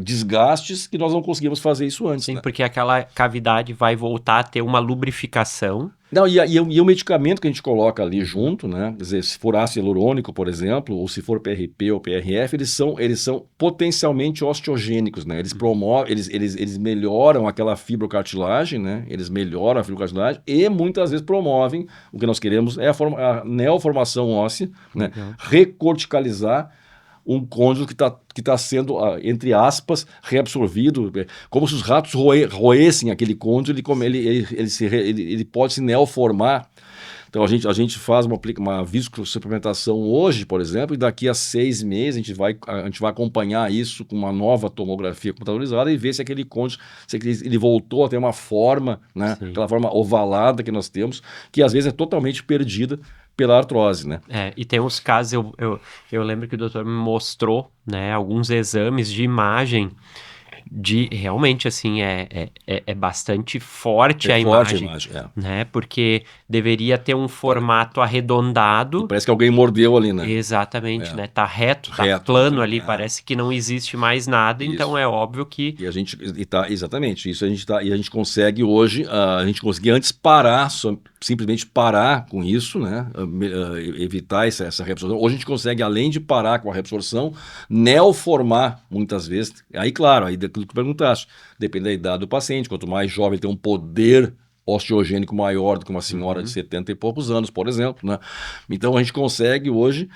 desgastes que nós não conseguimos fazer isso antes. Sim, né? porque aquela cavidade vai voltar a ter uma lubrificação. Não, e o medicamento que a gente coloca ali junto, né? Quer dizer, se for ácido hialurônico, por exemplo, ou se for PRP ou PRF, eles são potencialmente osteogênicos, né? Eles promovem, eles melhoram aquela fibrocartilagem, né? Eles melhoram a fibrocartilagem e muitas vezes promovem o que nós queremos é a neoformação óssea, né? Recorticalizar um côndilo que tá sendo, entre aspas, reabsorvido, como se os ratos roessem aquele côndilo, ele pode se neoformar. Então a gente faz uma viscosuplementação hoje, por exemplo, e daqui a 6 meses a gente vai acompanhar isso com uma nova tomografia computadorizada e ver se aquele côndilo, se ele voltou a ter uma forma, né, aquela forma ovalada que nós temos, que às vezes é totalmente perdida pela artrose, né? E tem uns casos, eu lembro que o doutor me mostrou, né, alguns exames de imagem de, realmente, assim, é bastante forte a imagem, né, porque deveria ter um formato arredondado. E parece que alguém mordeu ali, né? Exatamente, né, tá reto, tá plano ali, parece que não existe mais nada, isso. Então é óbvio que... Exatamente, isso e a gente consegue hoje, a gente conseguia antes parar, simplesmente parar com isso, né? Evitar essa reabsorção. Hoje a gente consegue, além de parar com a reabsorção, neoformar muitas vezes. Aí, claro, aí daquilo que perguntaste, depende da idade do paciente. Quanto mais jovem, tem um poder osteogênico maior do que uma senhora de 70 e poucos anos, por exemplo, né? Então a gente consegue hoje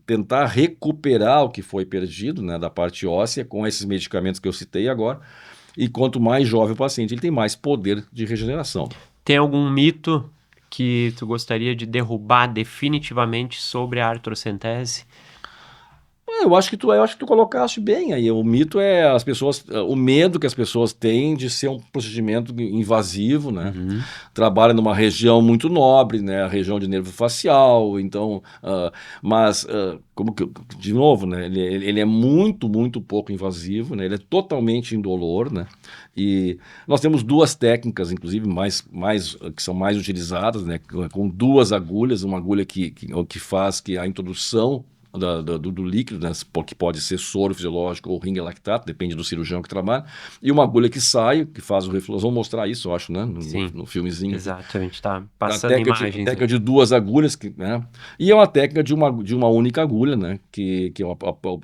tentar recuperar o que foi perdido, né, da parte óssea com esses medicamentos que eu citei agora. E quanto mais jovem o paciente, ele tem mais poder de regeneração. Tem algum mito que tu gostaria de derrubar definitivamente sobre a artrocentese? Eu acho que tu colocaste bem aí. O mito é o medo que as pessoas têm de ser um procedimento invasivo, né? Trabalha numa região muito nobre, né? A região de nervo facial, então, de novo, né? Ele é muito, muito pouco invasivo, né? Ele é totalmente indolor, né? E nós temos 2 técnicas, inclusive, que são mais utilizadas, né? Com 2 agulhas, uma agulha que faz a introdução do líquido, né, que pode ser soro fisiológico ou ringue lactato, depende do cirurgião que trabalha, e uma agulha que sai, que faz o refluxo. Vamos mostrar isso, eu acho, né, no filmezinho. Exato, a gente está passando imagens. A técnica de 2 agulhas, né, e é uma técnica de uma única agulha, né, que é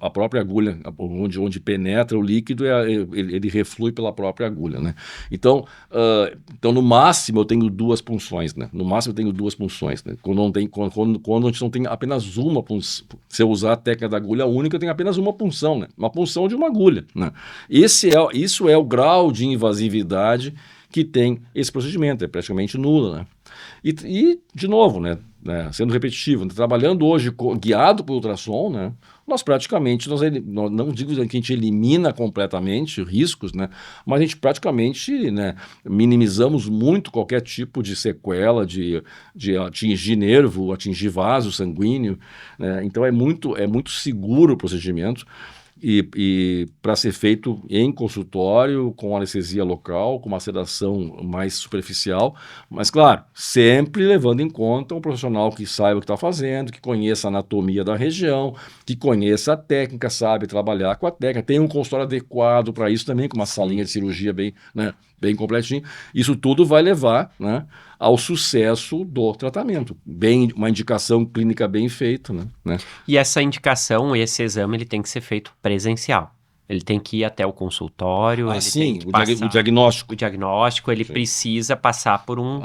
a própria agulha, onde penetra o líquido, ele reflui pela própria agulha, né. Então, no máximo eu tenho 2 punções, né, né? Quando a gente não tem apenas uma punção, se eu usar a técnica da agulha única, eu tenho apenas uma punção, né? Uma punção de uma agulha, né? Isso é o grau de invasividade que tem esse procedimento, é praticamente nulo, né? E de novo, né, sendo repetitivo, trabalhando hoje guiado por ultrassom, né, nós praticamente, não digo que a gente elimina completamente riscos, né, mas a gente praticamente, né, minimizamos muito qualquer tipo de sequela de atingir nervo, atingir vaso sanguíneo, né, então é muito seguro o procedimento. E para ser feito em consultório, com anestesia local, com uma sedação mais superficial, mas claro, sempre levando em conta um profissional que saiba o que está fazendo, que conheça a anatomia da região, que conheça a técnica, sabe trabalhar com a técnica, tem um consultório adequado para isso também, com uma salinha de cirurgia bem, né, bem completinho. Isso tudo vai levar, né, ao sucesso do tratamento. Uma indicação clínica bem feita, né? E essa indicação, esse exame, ele tem que ser feito presencial. Ele tem que ir até o consultório. Sim, o diagnóstico. O diagnóstico, ele precisa passar por um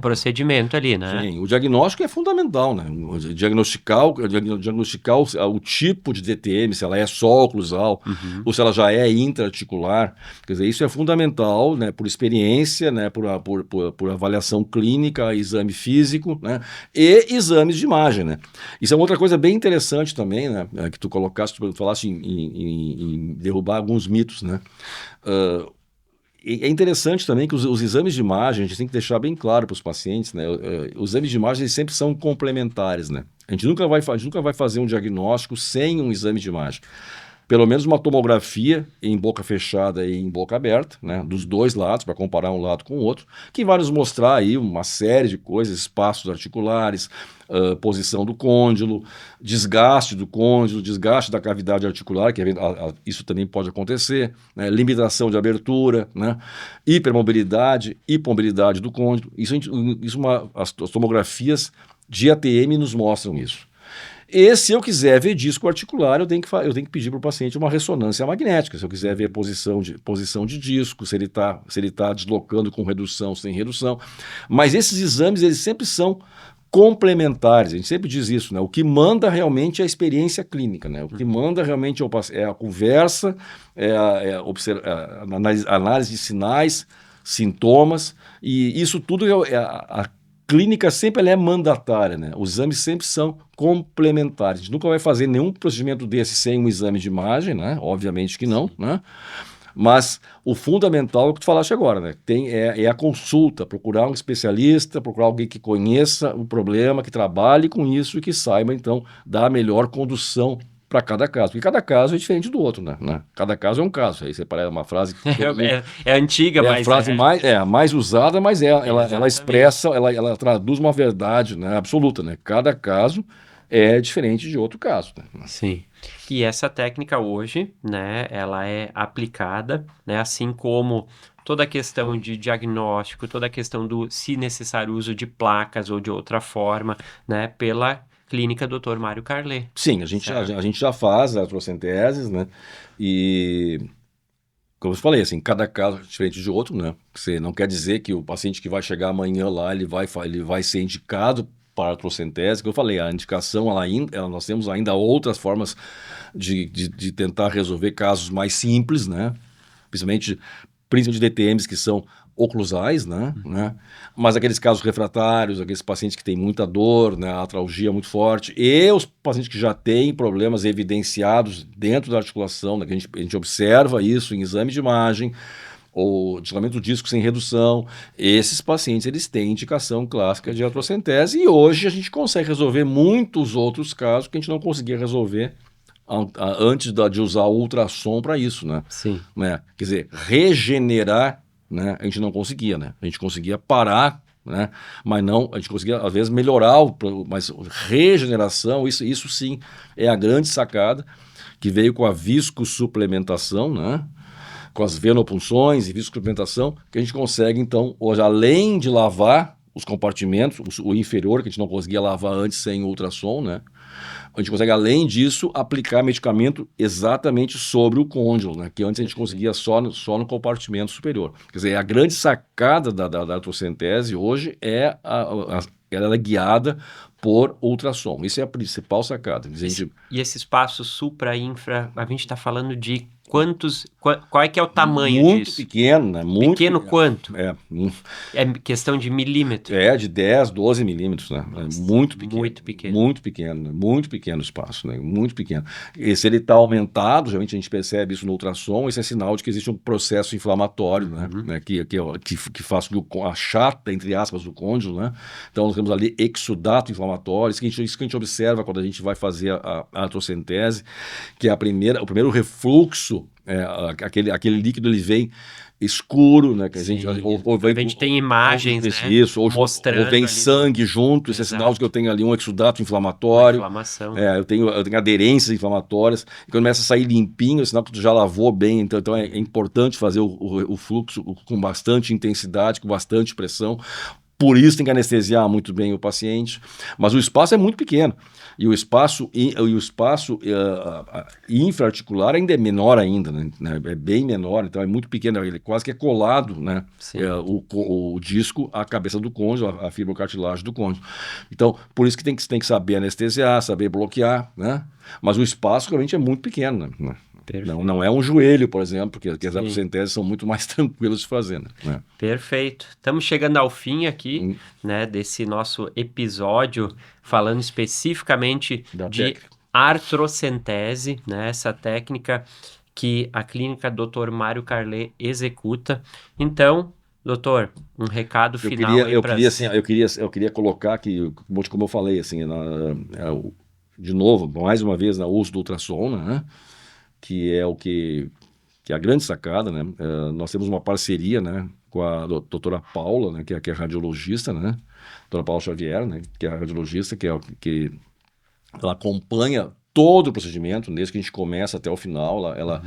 procedimento ali, né? Sim, o diagnóstico é fundamental, né? Diagnosticar o tipo de DTM, se ela é só oclusal, ou se ela já é intra-articular. Quer dizer, isso é fundamental, né? Por experiência, né? Por avaliação clínica, exame físico, né? E exames de imagem, né? Isso é uma outra coisa bem interessante também, né? Que tu falaste em derrubar alguns mitos, né? É interessante também que os exames de imagem, a gente tem que deixar bem claro para os pacientes, né? Os exames de imagem eles sempre são complementares, né? A gente nunca vai fazer um diagnóstico sem um exame de imagem. pelo menos uma tomografia em boca fechada e em boca aberta, né, dos dois lados, para comparar um lado com o outro, que vai nos mostrar aí uma série de coisas, espaços articulares, posição do côndilo, desgaste do côndilo, desgaste da cavidade articular, que isso também pode acontecer, né, limitação de abertura, né, hipermobilidade, hipomobilidade do côndilo. As tomografias de ATM nos mostram isso. E se eu quiser ver disco articular, eu tenho que pedir para o paciente uma ressonância magnética. Se eu quiser ver posição de disco, se ele tá deslocando com redução, sem redução. Mas esses exames, eles sempre são complementares. A gente sempre diz isso, né? O que manda realmente é a experiência clínica, né? O que manda realmente é a conversa, a análise de sinais, sintomas, e isso tudo a clínica sempre ela é mandatária, né? Os exames sempre são complementares. A gente nunca vai fazer nenhum procedimento desse sem um exame de imagem, né? Obviamente que não, né? Mas o fundamental é o que tu falaste agora, né? É a consulta, procurar um especialista, procurar alguém que conheça o problema, que trabalhe com isso e que saiba, então, dar a melhor condução para cada caso. Porque cada caso é diferente do outro, né? Cada caso é um caso. Aí você parece uma frase que é antiga, é mas a frase mais usada, mas ela expressa, ela traduz uma verdade, né, absoluta, né? Cada caso é diferente de outro caso, né? Sim. E essa técnica hoje, né, ela é aplicada, né, assim como toda a questão de diagnóstico, toda a questão do, se necessário, uso de placas ou de outra forma, né, pela clínica Dr. Mário Carlet. Sim, a gente já faz artrocenteses, né? E como eu falei, assim, cada caso é diferente de outro, né? Você não quer dizer que o paciente que vai chegar amanhã lá, ele vai ser indicado para artrocentese, que eu falei, a indicação, nós temos ainda outras formas de tentar resolver casos mais simples, né? Principalmente de DTMs que são oclusais, né? Mas aqueles casos refratários, aqueles pacientes que têm muita dor, né? A atralgia muito forte, e os pacientes que já têm problemas evidenciados dentro da articulação, né? Que a gente observa isso em exame de imagem, ou deslocamento do disco sem redução, esses pacientes eles têm indicação clássica de artrocentese, e hoje a gente consegue resolver muitos outros casos que a gente não conseguia resolver antes de usar o ultrassom para isso, né? Sim. Né? Quer dizer, regenerar, né? A gente não conseguia, né? A gente conseguia parar, né? Mas não, a gente conseguia às vezes melhorar, mas regeneração, isso sim é a grande sacada que veio com a viscosuplementação, né? Com as venopunções e viscosuplementação, que a gente consegue então, hoje, além de lavar os compartimentos, o inferior, que a gente não conseguia lavar antes sem ultrassom, né? A gente consegue, além disso, aplicar medicamento exatamente sobre o côndilo, né? Que antes a gente conseguia só no compartimento superior. Quer dizer, a grande sacada da artrocentese hoje ela é guiada por ultrassom. Isso é a principal sacada. E esses passos supra, infra, a gente está falando de qual é que é o tamanho muito disso? Pequeno, né? Muito pequeno quanto? É questão de milímetro. De 10, 12 milímetros, né? Muito pequeno. Muito pequeno. Muito pequeno, né? Muito pequeno o espaço, né? Muito pequeno. E se ele está aumentado, geralmente a gente percebe isso no ultrassom, isso é sinal de que existe um processo inflamatório, né? Que faz com que achata, entre aspas, o côndilo, né? Então nós temos ali exudato inflamatório, isso que a gente observa quando a gente vai fazer a artrocentese, que é o primeiro refluxo. Aquele líquido ele vem escuro, né? Que a gente tem imagens, né? Isso, ou mostrando vem sangue junto, isso é sinal de que eu tenho ali um exudato inflamatório. Inflamação. Eu tenho aderências inflamatórias, e quando começa a sair limpinho, é sinal que tu já lavou bem, então é importante fazer o fluxo com bastante intensidade, com bastante pressão. Por isso tem que anestesiar muito bem o paciente, mas o espaço é muito pequeno. E o espaço infraarticular ainda é menor ainda, né? É bem menor, então é muito pequeno, ele quase que é colado, né? O disco à cabeça do côndilo, a fibrocartilagem do côndilo. Então, por isso que tem que saber anestesiar, saber bloquear, né? Mas o espaço realmente é muito pequeno, né? Não é um joelho, por exemplo, porque as artrocenteses são muito mais tranquilas de fazer, né? Perfeito. Estamos chegando ao fim aqui, né, desse nosso episódio, falando especificamente de artrocentese, né, essa técnica que a clínica Dr. Mário Carlet executa. Então, doutor, um recado final aí para... Eu queria colocar aqui, como eu falei, assim, de novo, mais uma vez, o uso do ultrassom, né? que é que é a grande sacada, né? Nós temos uma parceria, né, com a doutora Paula, né, que é radiologista, né? Doutora Paula Xavier, né, que é a radiologista, que ela acompanha todo o procedimento, desde que a gente começa até o final. Ela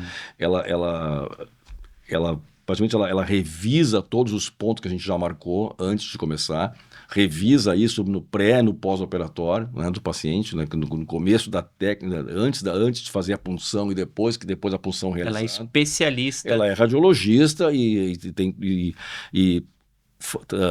praticamente ela revisa todos os pontos que a gente já marcou antes de começar, revisa isso no pré, no pós-operatório, né, do paciente, né, no começo da técnica, antes de fazer a punção e depois a punção Ela é realizada. especialista. Ela é radiologista e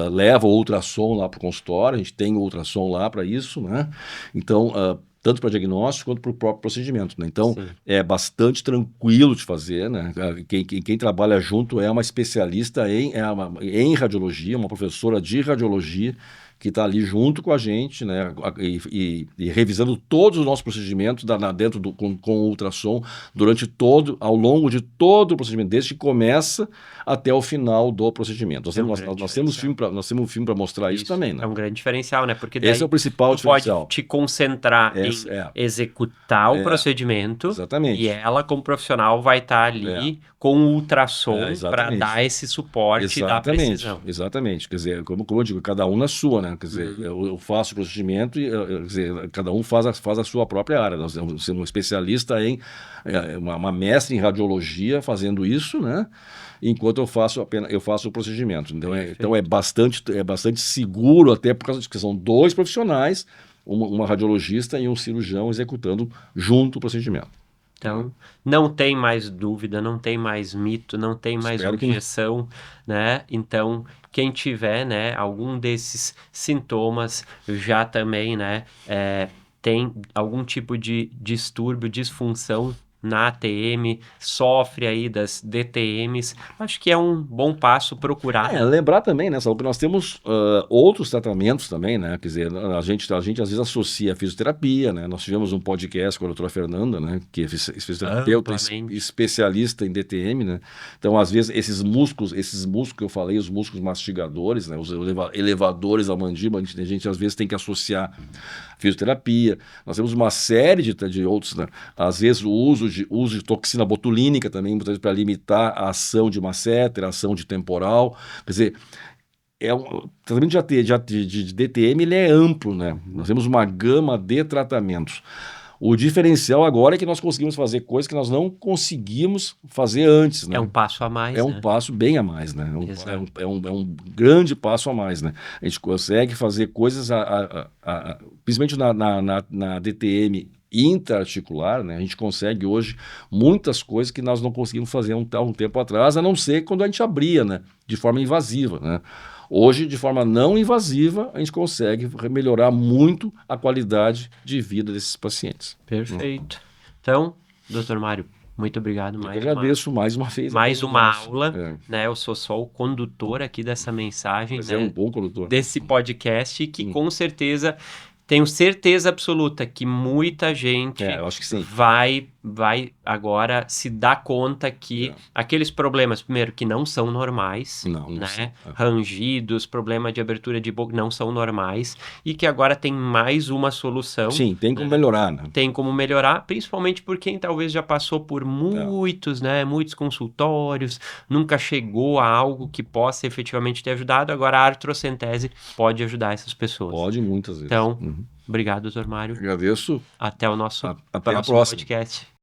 leva o ultrassom lá para o consultório, a gente tem o ultrassom lá para isso, né? Então, tanto para diagnóstico quanto para o próprio procedimento, né? Então, Sim. é bastante tranquilo de fazer, né? Quem trabalha junto é uma especialista em radiologia, uma professora de radiologia, que está ali junto com a gente, né, e revisando todos os nossos procedimentos dentro com o ultrassom ao longo de todo o procedimento, desde que começa até o final do procedimento. Nós temos um filme para mostrar isso também, né? É um grande diferencial, né? Porque daí Esse é o principal tu pode diferencial. te concentrar em executar o procedimento, exatamente. e ela, como profissional, vai estar ali com o ultrassom para dar esse suporte da precisão. Exatamente. Quer dizer, como eu digo, cada um na sua, né? Quer dizer, eu faço o procedimento e quer dizer, cada um faz a sua própria área. Nós temos um especialista uma mestre em radiologia fazendo isso, né? Enquanto eu faço o procedimento. Então é bastante seguro, até por causa de que são dois profissionais, uma radiologista e um cirurgião executando junto o procedimento. Então, não tem mais dúvida, não tem mais mito, não tem mais objeção, né? Então, quem tiver, né, algum desses sintomas já também, né, tem algum tipo de distúrbio, disfunção na ATM, sofre aí das DTMs, acho que é um bom passo procurar. Lembrar também, né, Saulo, que nós temos outros tratamentos também, né, quer dizer, a gente às vezes associa a fisioterapia, né, nós tivemos um podcast com a doutora Fernanda, né, que é fisioterapeuta especialista em DTM, né, então às vezes esses músculos que eu falei, os músculos mastigadores, né, os elevadores da mandíbula, a gente às vezes tem que associar fisioterapia. Nós temos uma série de outros, né? Às vezes o uso de toxina botulínica também, muitas vezes para limitar a ação de masseter, a ação de temporal. Quer dizer, o tratamento de DTM ele é amplo, né? Nós temos uma gama de tratamentos. O diferencial agora é que nós conseguimos fazer coisas que nós não conseguimos fazer antes, né? É um passo a mais, É um passo bem a mais, né? É um grande passo a mais, né? A gente consegue fazer coisas, principalmente na DTM intraarticular, né? A gente consegue hoje muitas coisas que nós não conseguimos fazer há um tempo atrás, a não ser quando a gente abria, né? De forma invasiva, né? Hoje, de forma não invasiva, a gente consegue melhorar muito a qualidade de vida desses pacientes. Perfeito. Então, doutor Mário, muito obrigado. Eu agradeço mais uma vez. Mais uma aula, né? Eu sou só o condutor aqui dessa mensagem, Mas né? é um bom condutor. Desse podcast que com certeza, tenho certeza absoluta que muita gente eu acho que sim. vai agora se dar conta que aqueles problemas, primeiro, que não são normais, né? Rangidos, problema de abertura de boca não são normais e que agora tem mais uma solução. Sim, tem como melhorar, né? Tem como melhorar, principalmente por quem talvez já passou por muitos, né? Muitos consultórios, nunca chegou a algo que possa efetivamente ter ajudado. Agora a artrocentese pode ajudar essas pessoas. Pode, muitas vezes. Então, obrigado, doutor Mário. Agradeço. Até o nosso próximo podcast.